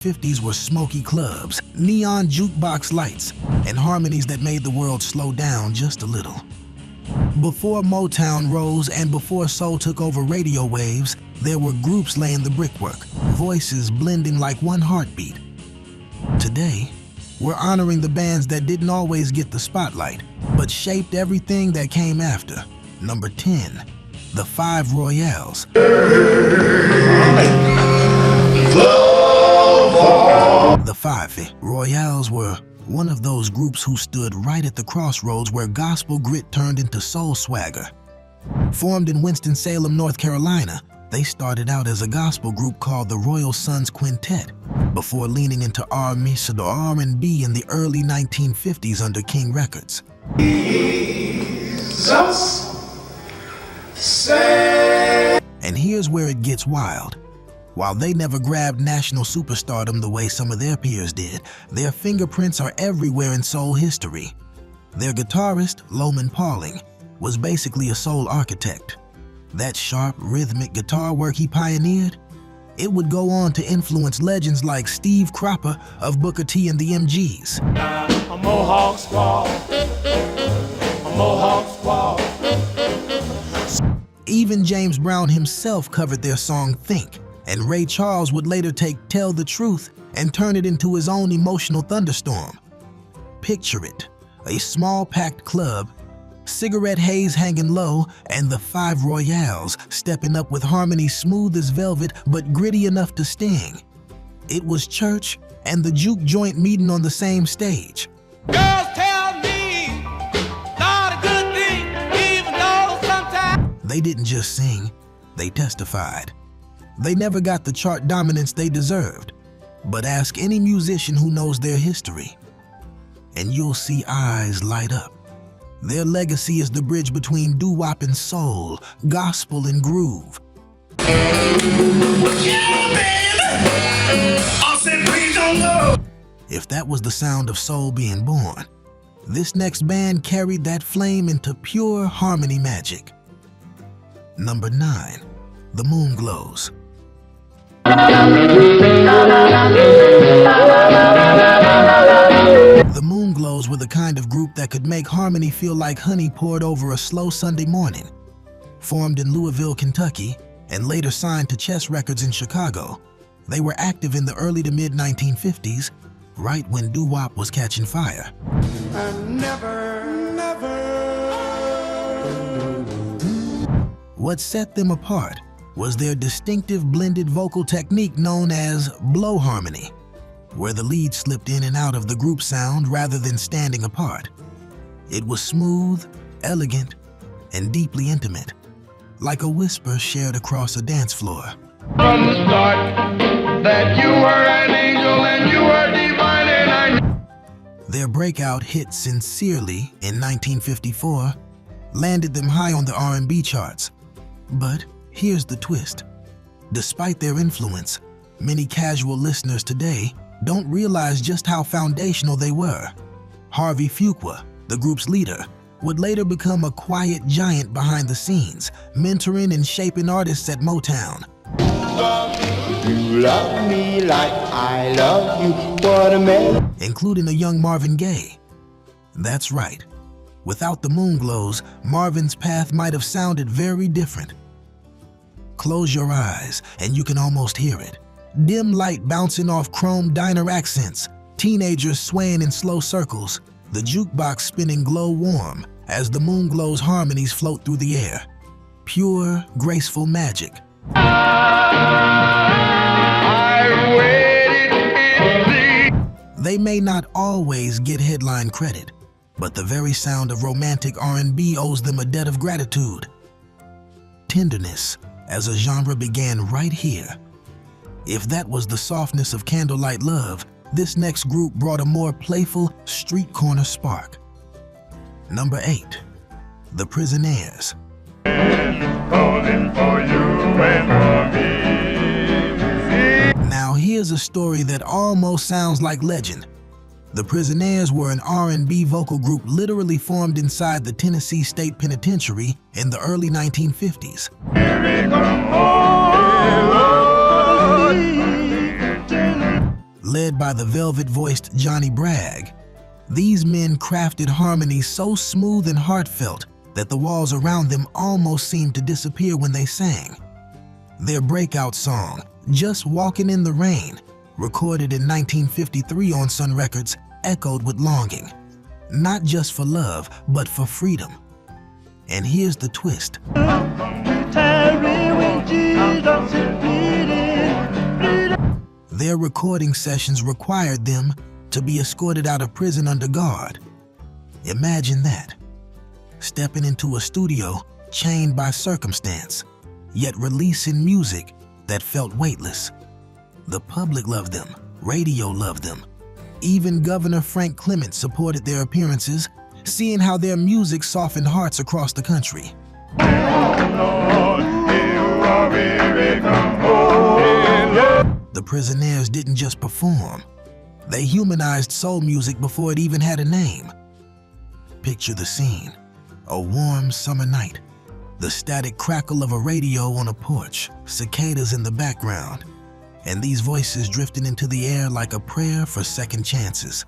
1950s were smoky clubs, neon jukebox lights, and harmonies that made the world slow down just a little. Before Motown rose and before soul took over radio waves, there were groups laying the brickwork, voices blending like one heartbeat. Today, we're honoring the bands that didn't always get the spotlight, but shaped everything that came after. Number 10, the Five Royales. The Five Royales were one of those groups who stood right at the crossroads where gospel grit turned into soul swagger. Formed in Winston-Salem, North Carolina, they started out as a gospel group called the Royal Sons Quintet, before leaning into R&B in the early 1950s under King Records. And here's where it gets wild. While they never grabbed national superstardom the way some of their peers did, their fingerprints are everywhere in soul history. Their guitarist, Loman Pauling, was basically a soul architect. That sharp, rhythmic guitar work he pioneered, it would go on to influence legends like Steve Cropper of Booker T and the MGs. A Mohawk squaw, a Mohawk squaw. Even James Brown himself covered their song Think, and Ray Charles would later take Tell the Truth and turn it into his own emotional thunderstorm. Picture it, a small packed club, cigarette haze hanging low, and the Five Royales stepping up with harmonies smooth as velvet but gritty enough to sting. It was church and the juke joint meeting on the same stage. Girls tell me not a good thing, even though sometimes. They didn't just sing, they testified. They never got the chart dominance they deserved, but ask any musician who knows their history, and you'll see eyes light up. Their legacy is the bridge between doo-wop and soul, gospel and groove. If that was the sound of soul being born, this next band carried that flame into pure harmony magic. Number 9, the Moonglows. The Moonglows were the kind of group that could make harmony feel like honey poured over a slow Sunday morning. Formed in Louisville, Kentucky, and later signed to Chess Records in Chicago, they were active in the early to mid-1950s, right when doo-wop was catching fire. What set them apart was their distinctive blended vocal technique known as blow harmony, where the lead slipped in and out of the group sound rather than standing apart. It was smooth, elegant, and deeply intimate, like a whisper shared across a dance floor. From the start, that you were an angel and you were divine and I... Their breakout hit Sincerely in 1954 landed them high on the R&B charts. But here's the twist. Despite their influence, many casual listeners today don't realize just how foundational they were. Harvey Fuqua, the group's leader, would later become a quiet giant behind the scenes, mentoring and shaping artists at Motown. You love me like I love you, what a man. Including a young Marvin Gaye. That's right. Without the Moonglows, Marvin's path might have sounded very different. Close your eyes and you can almost hear it. Dim light bouncing off chrome diner accents, teenagers swaying in slow circles, the jukebox spinning glow-warm as the Moonglows' harmonies float through the air. Pure, graceful magic. They may not always get headline credit, but the very sound of romantic R&B owes them a debt of gratitude. Tenderness as a genre began right here. If that was the softness of Candlelight Love, this next group brought a more playful, street corner spark. Number 8, the Prisonaires. Now here's a story that almost sounds like legend. The Prisonaires were an R&B vocal group literally formed inside the Tennessee State Penitentiary in the early 1950s. Led by the velvet-voiced Johnny Bragg, these men crafted harmonies so smooth and heartfelt that the walls around them almost seemed to disappear when they sang. Their breakout song, Just Walking in the Rain, recorded in 1953 on Sun Records, echoed with longing, not just for love, but for freedom. And here's the twist. Their recording sessions required them to be escorted out of prison under guard. Imagine that. Stepping into a studio chained by circumstance, yet releasing music that felt weightless. The public loved them, radio loved them. Even Governor Frank Clement supported their appearances, seeing how their music softened hearts across the country. The Prisonaires didn't just perform. They humanized soul music before it even had a name. Picture the scene. A warm summer night. The static crackle of a radio on a porch, cicadas in the background, and these voices drifting into the air like a prayer for second chances.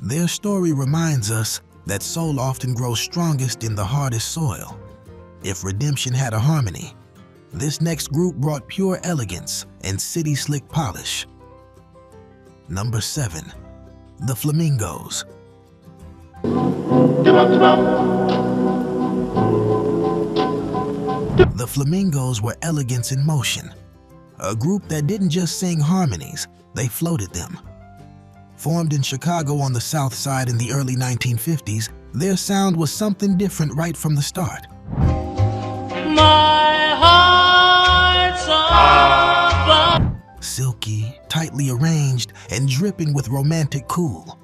Their story reminds us that soul often grows strongest in the hardest soil. If redemption had a harmony, this next group brought pure elegance and city slick polish. Number 7, the Flamingos. The Flamingos were elegance in motion, a group that didn't just sing harmonies, they floated them. Formed in Chicago on the South Side in the early 1950s, their sound was something different right from the start. My heart's on Silky, tightly arranged, and dripping with romantic cool.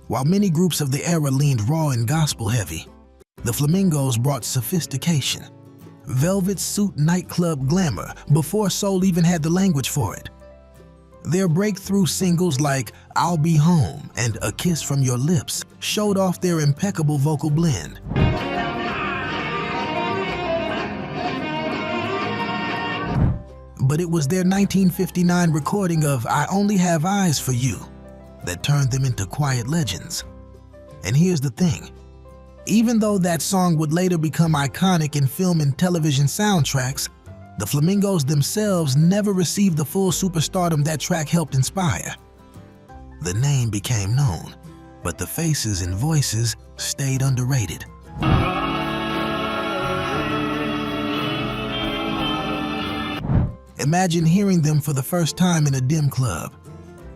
While many groups of the era leaned raw and gospel-heavy, the Flamingos brought sophistication, velvet suit nightclub glamour before soul even had the language for it. Their breakthrough singles like I'll Be Home and A Kiss From Your Lips showed off their impeccable vocal blend. But it was their 1959 recording of I Only Have Eyes For You that turned them into quiet legends. And here's the thing. Even though that song would later become iconic in film and television soundtracks, the Flamingos themselves never received the full superstardom that track helped inspire. The name became known, but the faces and voices stayed underrated. Imagine hearing them for the first time in a dim club.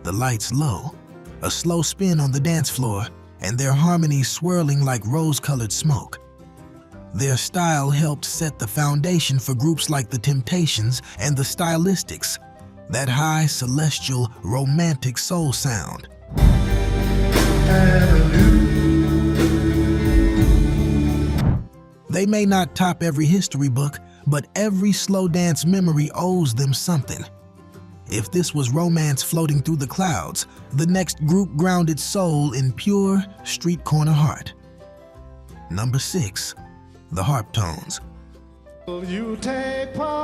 The lights low, a slow spin on the dance floor, and their harmonies swirling like rose-colored smoke. Their style helped set the foundation for groups like The Temptations and the Stylistics, that high, celestial, romantic soul sound. They may not top every history book, but every slow dance memory owes them something. If this was romance floating through the clouds, the next group grounded soul in pure, street corner heart. Number 6, the Harptones. You take part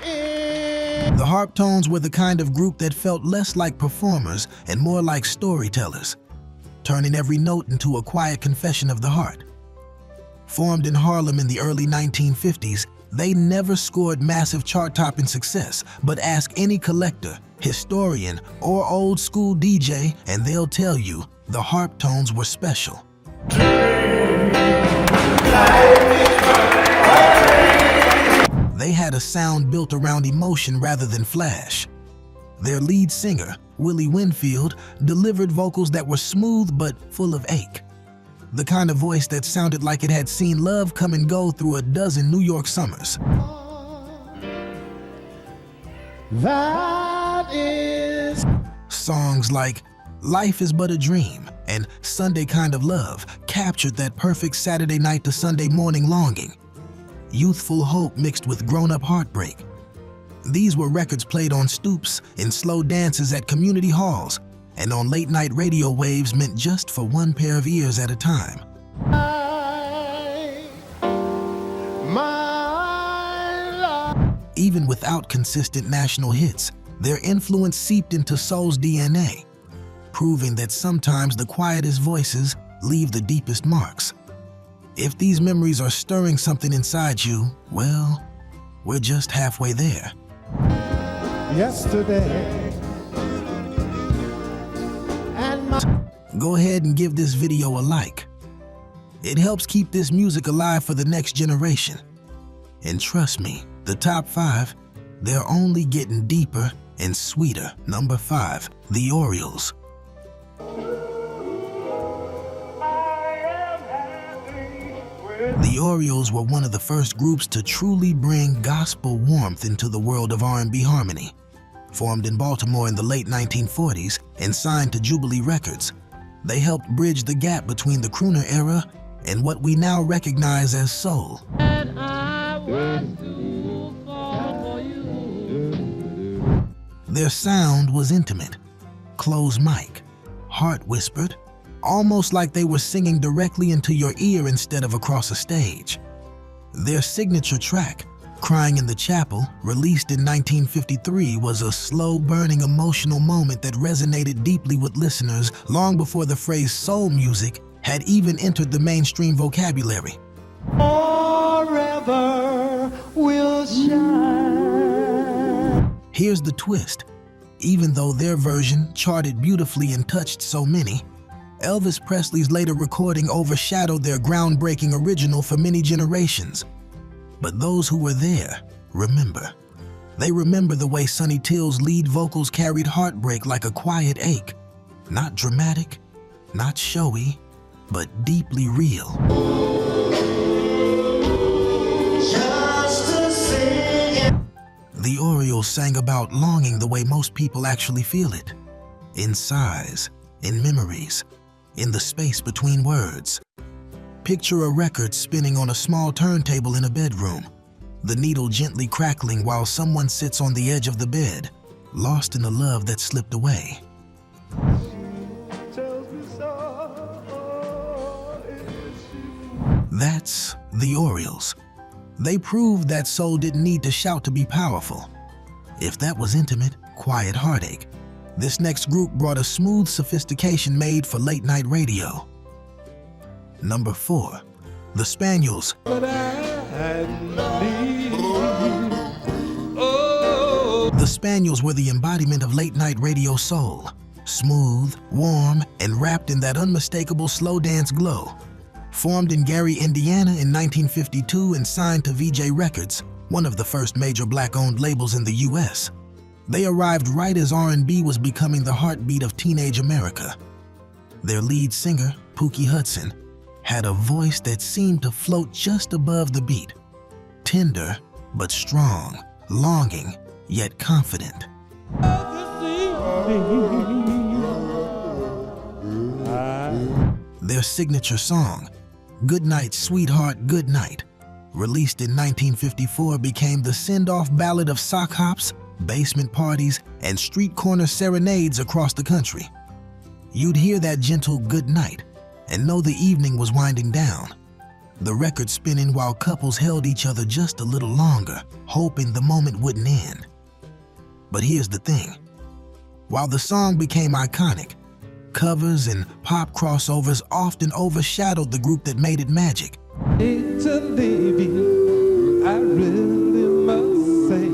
in... The Harptones were the kind of group that felt less like performers and more like storytellers, turning every note into a quiet confession of the heart. Formed in Harlem in the early 1950s, they never scored massive chart-topping success, but ask any collector, historian, or old-school DJ, and they'll tell you the Harptones were special. They had a sound built around emotion rather than flash. Their lead singer, Willie Winfield, delivered vocals that were smooth but full of ache. The kind of voice that sounded like it had seen love come and go through a dozen New York summers. That is... Songs like Life Is But a Dream and Sunday Kind of Love captured that perfect Saturday night to Sunday morning longing. Youthful hope mixed with grown-up heartbreak. These were records played on stoops, in slow dances at community halls, and on late-night radio waves meant just for one pair of ears at a time. My Even without consistent national hits, their influence seeped into soul's DNA, proving that sometimes the quietest voices leave the deepest marks. If these memories are stirring something inside you, well, we're just halfway there. Yesterday. Go ahead and give this video a like. It helps keep this music alive for the next generation. And trust me, the top 5, they're only getting deeper and sweeter. Number 5, the Orioles. The Orioles were one of the first groups to truly bring gospel warmth into the world of R&B harmony. Formed in Baltimore in the late 1940s and signed to Jubilee Records, they helped bridge the gap between the crooner era and what we now recognize as soul. And I was too far for you. Their sound was intimate, closed mic, heart whispered, almost like they were singing directly into your ear instead of across a stage. Their signature track, Crying in the Chapel, released in 1953, was a slow-burning emotional moment that resonated deeply with listeners long before the phrase soul music had even entered the mainstream vocabulary. Forever will shine. Here's the twist. Even though their version charted beautifully and touched so many, Elvis Presley's later recording overshadowed their groundbreaking original for many generations. But those who were there remember. They remember the way Sonny Till's lead vocals carried heartbreak like a quiet ache. Not dramatic, not showy, but deeply real. The Orioles sang about longing the way most people actually feel it. In sighs, in memories, in the space between words. Picture a record spinning on a small turntable in a bedroom, the needle gently crackling while someone sits on the edge of the bed, lost in the love that slipped away. That's the Orioles. They proved that soul didn't need to shout to be powerful. If that was intimate, quiet heartache, this next group brought a smooth sophistication made for late-night radio. Number 4, the Spaniels. The Spaniels were the embodiment of late-night radio soul. Smooth, warm, and wrapped in that unmistakable slow dance glow. Formed in Gary, Indiana in 1952 and signed to VJ Records, one of the first major black-owned labels in the U.S. They arrived right as R&B was becoming the heartbeat of teenage America. Their lead singer, Pookie Hudson, had a voice that seemed to float just above the beat. Tender, but strong, longing, yet confident. Their signature song, Good Night, Sweetheart, Good Night, released in 1954, became the send-off ballad of sock hops, basement parties, and street corner serenades across the country. You'd hear that gentle good night and know the evening was winding down. The record spinning while couples held each other just a little longer, hoping the moment wouldn't end. But here's the thing. While the song became iconic, covers and pop crossovers often overshadowed the group that made it magic. Hate to leave you, I really must say.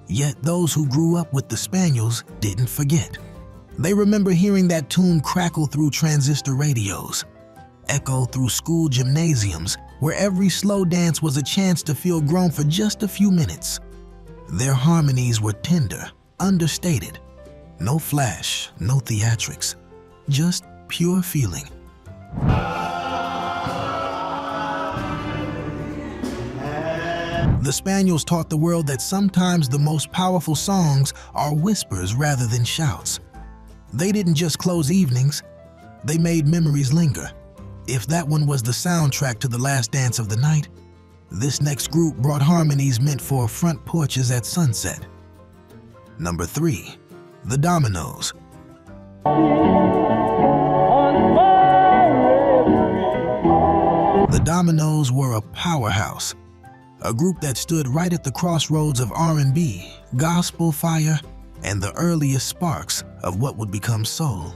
Yet those who grew up with the Spaniels didn't forget. They remember hearing that tune crackle through transistor radios, echo through school gymnasiums, where every slow dance was a chance to feel grown for just a few minutes. Their harmonies were tender, understated. No flash, no theatrics, just pure feeling. The Spaniels taught the world that sometimes the most powerful songs are whispers rather than shouts. They didn't just close evenings, they made memories linger. If that one was the soundtrack to the last dance of the night, this next group brought harmonies meant for front porches at sunset. Number 3, the Dominoes. The Dominoes were a powerhouse. a group that stood right at the crossroads of R&B, gospel fire, and the earliest sparks of what would become soul.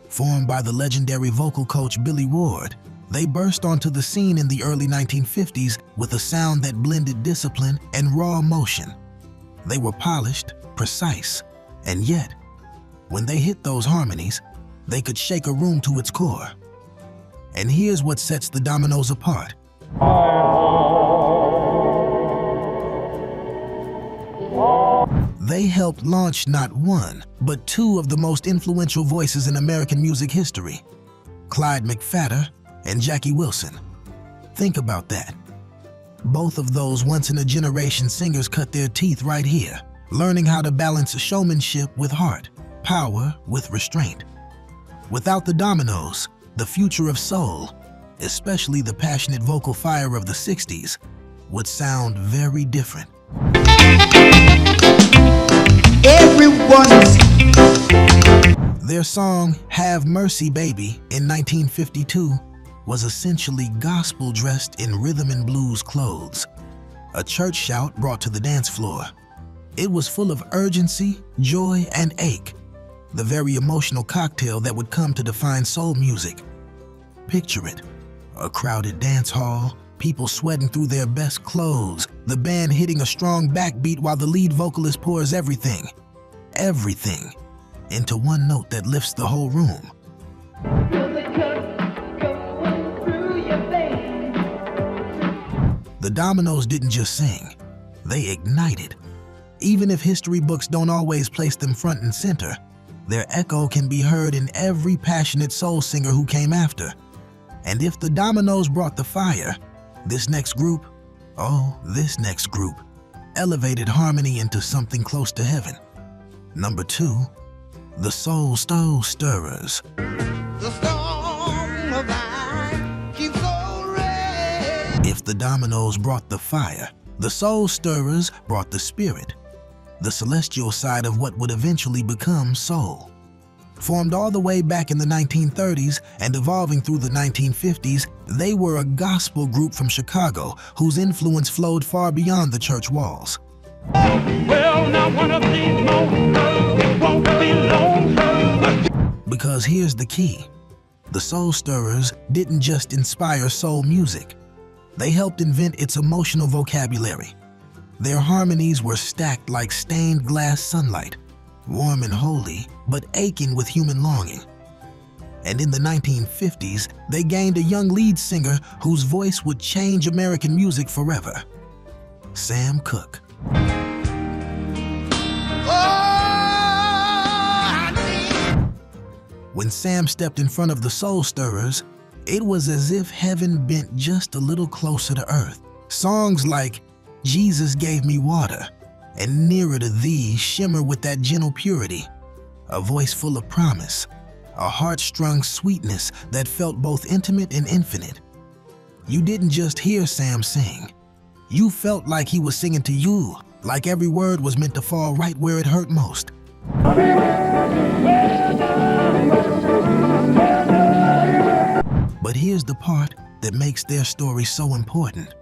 Formed by the legendary vocal coach Billy Ward, they burst onto the scene in the early 1950s with a sound that blended discipline and raw emotion. They were polished, precise, and yet, when they hit those harmonies, they could shake a room to its core. And here's what sets the Dominoes apart. They helped launch not one, but two of the most influential voices in American music history, Clyde McPhatter and Jackie Wilson. Think about that. Both of those once-in-a-generation singers cut their teeth right here, learning how to balance showmanship with heart, power with restraint. Without the Dominoes, the future of soul, especially the passionate vocal fire of the 60s, would sound very different. Their song, Have Mercy Baby, in 1952, was essentially gospel dressed in rhythm and blues clothes, a church shout brought to the dance floor. It was full of urgency, joy, and ache, the very emotional cocktail that would come to define soul music. Picture it, a crowded dance hall, people sweating through their best clothes, the band hitting a strong backbeat while the lead vocalist pours everything, into one note that lifts the whole room. The Dominoes didn't just sing, they ignited. Even if history books don't always place them front and center, their echo can be heard in every passionate soul singer who came after. And if the Dominoes brought the fire, this next group, elevated harmony into something close to heaven. Number 2, the Soul Stirrers. The storm of life keeps on raging. If the Dominoes brought the fire, the Soul Stirrers brought the spirit, the celestial side of what would eventually become soul. Formed all the way back in the 1930s and evolving through the 1950s, they were a gospel group from Chicago whose influence flowed far beyond the church walls. Well, now one of these moments, it won't be long. Because here's the key. The Soul Stirrers didn't just inspire soul music. They helped invent its emotional vocabulary. Their harmonies were stacked like stained glass sunlight, warm and holy, but aching with human longing. And in the 1950s, they gained a young lead singer whose voice would change American music forever, Sam Cooke. When Sam stepped in front of the Soul Stirrers, it was as if heaven bent just a little closer to earth. Songs like Jesus Gave Me Water and Nearer to Thee shimmer with that gentle purity, a voice full of promise, a heart-strung sweetness that felt both intimate and infinite. You didn't just hear Sam sing. You felt like he was singing to you, like every word was meant to fall right where it hurt most. But here's the part that makes their story so important.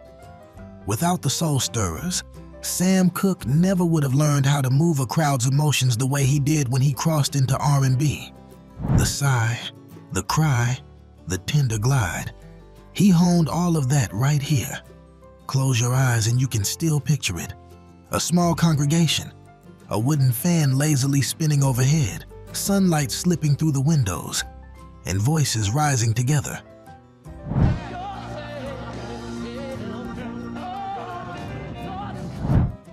Without the Soul Stirrers, Sam Cooke never would have learned how to move a crowd's emotions the way he did when he crossed into R&B. The sigh, the cry, the tender glide. He honed all of that right here. Close your eyes and you can still picture it. A small congregation, a wooden fan lazily spinning overhead, sunlight slipping through the windows, and voices rising together.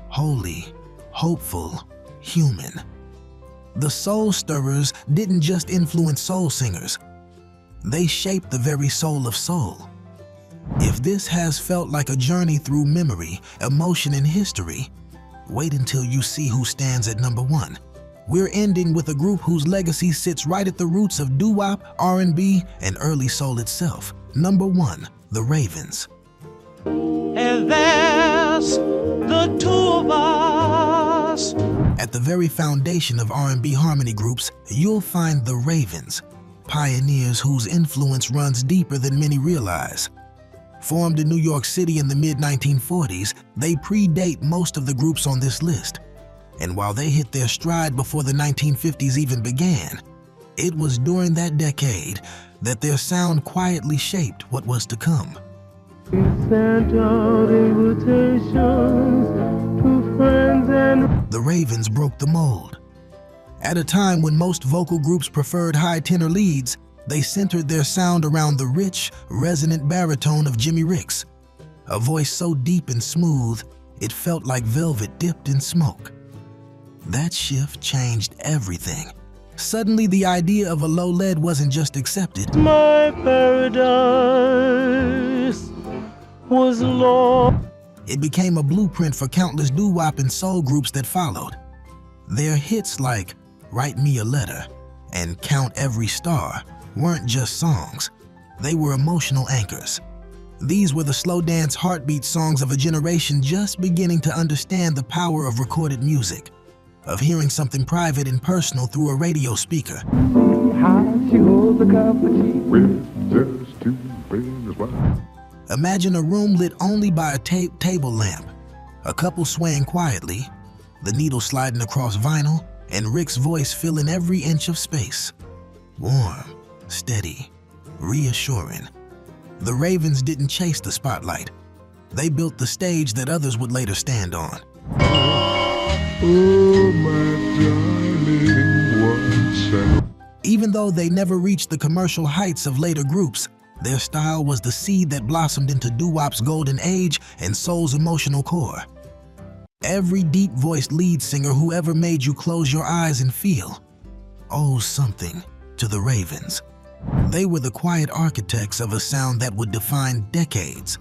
Holy, hopeful, human. The Soul Stirrers didn't just influence soul singers. They shaped the very soul of soul. If this has felt like a journey through memory, emotion, and history, wait until you see who stands at number 1. We're ending with a group whose legacy sits right at the roots of doo-wop, R&B, and early soul itself. Number 1, the Ravens. And there's the two of us. At the very foundation of R&B harmony groups, you'll find the Ravens, pioneers whose influence runs deeper than many realize. Formed in New York City in the mid-1940s, they predate most of the groups on this list. And while they hit their stride before the 1950s even began, it was during that decade that their sound quietly shaped what was to come. The Ravens broke the mold. At a time when most vocal groups preferred high tenor leads, they centered their sound around the rich, resonant baritone of Jimmy Ricks, a voice so deep and smooth, it felt like velvet dipped in smoke. That shift changed everything. Suddenly, the idea of a low lead wasn't just accepted. My paradise was lost. It became a blueprint for countless doo-wop and soul groups that followed. Their hits like Write Me a Letter and Count Every Star weren't just songs, they were emotional anchors. These were the slow dance heartbeat songs of a generation just beginning to understand the power of recorded music, of hearing something private and personal through a radio speaker. Imagine a room lit only by a table lamp, a couple swaying quietly, the needle sliding across vinyl, and Rick's voice filling every inch of space. Warm, steady, reassuring. The Ravens didn't chase the spotlight. They built the stage that others would later stand on. Oh, my darling, once. Even though they never reached the commercial heights of later groups, their style was the seed that blossomed into doo-wop's golden age and soul's emotional core. Every deep-voiced lead singer who ever made you close your eyes and feel owes something to the Ravens. They were the quiet architects of a sound that would define decades.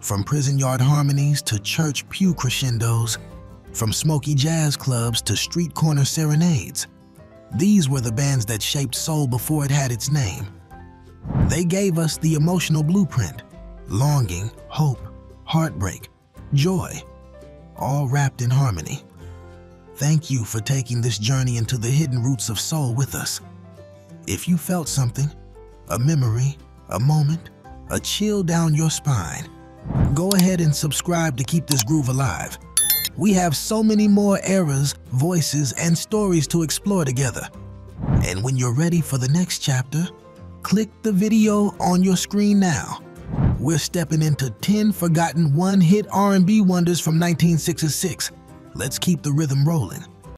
From prison yard harmonies to church pew crescendos, from smoky jazz clubs to street corner serenades, these were the bands that shaped soul before it had its name. They gave us the emotional blueprint: longing, hope, heartbreak, joy, all wrapped in harmony. Thank you for taking this journey into the hidden roots of soul with us. If you felt something, a memory, a moment, a chill down your spine, go ahead and subscribe to keep this groove alive. We have so many more eras, voices, and stories to explore together. And when you're ready for the next chapter, click the video on your screen now. We're stepping into 10 forgotten one-hit R&B wonders from 1966. Let's keep the rhythm rolling.